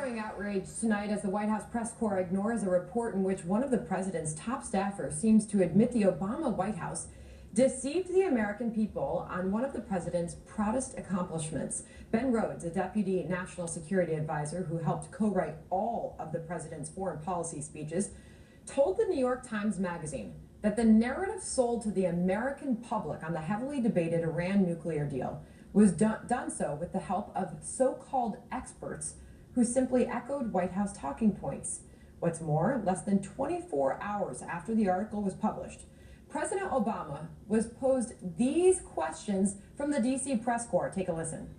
Growing outrage tonight as the White House press corps ignores a report in which one of the president's top staffers seems to admit the Obama White House deceived the American people on one of the president's proudest accomplishments. Ben Rhodes, a deputy national security advisor who helped co-write all of the president's foreign policy speeches, told the New York Times Magazine that the narrative sold to the American public on the heavily debated Iran nuclear deal was done so with the help of so-called experts who simply echoed White House talking points. What's more, less than 24 hours after the article was published, President Obama was posed these questions from the D.C. press corps. Take a listen.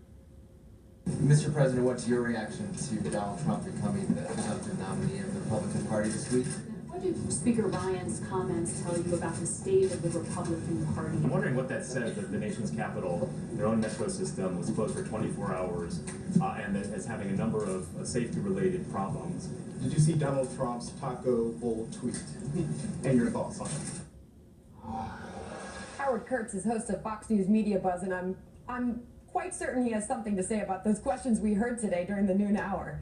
Mr. President, what's your reaction to Donald Trump becoming the presumptive nominee of the Republican Party this week? What do Speaker Ryan's comments tell you about the state of the Republican Party? I'm wondering what that says, that the nation's capital, their own metro system, was closed for 24 hours and that is having a number of safety-related problems. Did you see Donald Trump's taco bowl tweet? And your thoughts on it? Howard Kurtz is host of Fox News Media Buzz, and I'm quite certain he has something to say about those questions we heard today during the noon hour.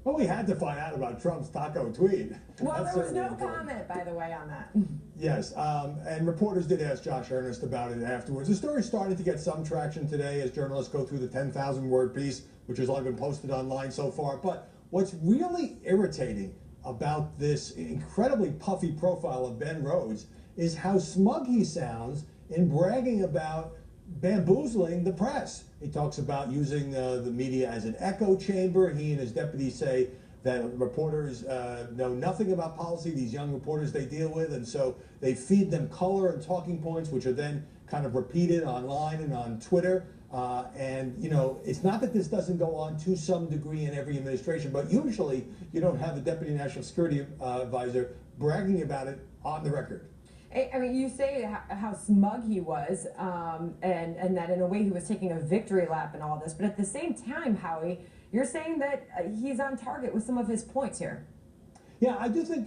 Well, we had to find out about Trump's taco tweet. Well, there was no comment, by the way, on that. Yes, and reporters did ask Josh Earnest about it afterwards. The story started to get some traction today as journalists go through the 10,000-word piece, which has only been posted online so far. But what's really irritating about this incredibly puffy profile of Ben Rhodes is how smug he sounds in bragging about bamboozling the press. He talks about using the media as an echo chamber. He and his deputies say that reporters know nothing about policy, these young reporters they deal with, and so they feed them color and talking points, which are then kind of repeated online and on Twitter. And, you know, it's not that this doesn't go on to some degree in every administration, but usually you don't have the Deputy National Security Advisor bragging about it on the record. I mean, you say how smug he was, and that in a way he was taking a victory lap in all this, but at the same time, Howie, you're saying that he's on target with some of his points here. Yeah, I do think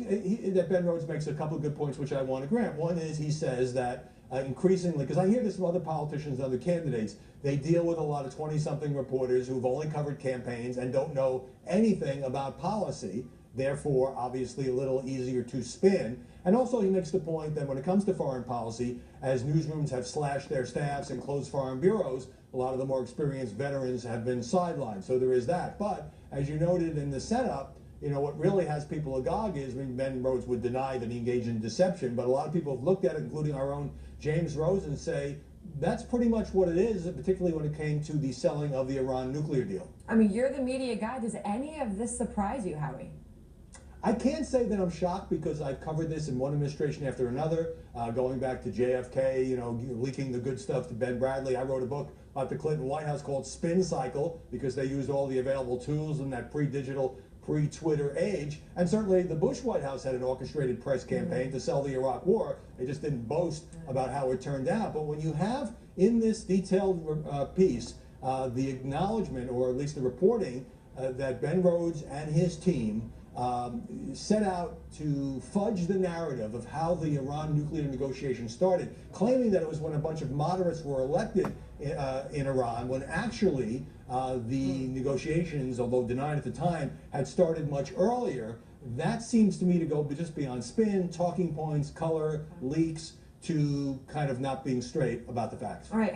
that Ben Rhodes makes a couple of good points, which I want to grant. One is he says that increasingly, because I hear this from other politicians and other candidates, they deal with a lot of 20-something reporters who've only covered campaigns and don't know anything about policy. Therefore, obviously a little easier to spin. And also he makes the point that when it comes to foreign policy, as newsrooms have slashed their staffs and closed foreign bureaus, a lot of the more experienced veterans have been sidelined. So there is that. But as you noted in the setup, you know, what really has people agog is, I mean, Ben Rhodes would deny that he engaged in deception, but a lot of people have looked at it, including our own James Rosen, and say that's pretty much what it is, particularly when it came to the selling of the Iran nuclear deal. I mean, you're the media guy. Does any of this surprise you, Howie? I can't say that I'm shocked because I've covered this in one administration after another, going back to JFK, you know, leaking the good stuff to Ben Bradley. I wrote a book about the Clinton White House called Spin Cycle because they used all the available tools in that pre-digital, pre-Twitter age. And certainly the Bush White House had an orchestrated press campaign to sell the Iraq War. They just didn't boast about how it turned out. But when you have in this detailed piece the acknowledgement, or at least the reporting, that Ben Rhodes and his team set out to fudge the narrative of how the Iran nuclear negotiations started, claiming that it was when a bunch of moderates were elected in Iran, when actually the negotiations, although denied at the time, had started much earlier. That seems to me to go just beyond spin, talking points, color, leaks, to kind of not being straight about the facts. All right.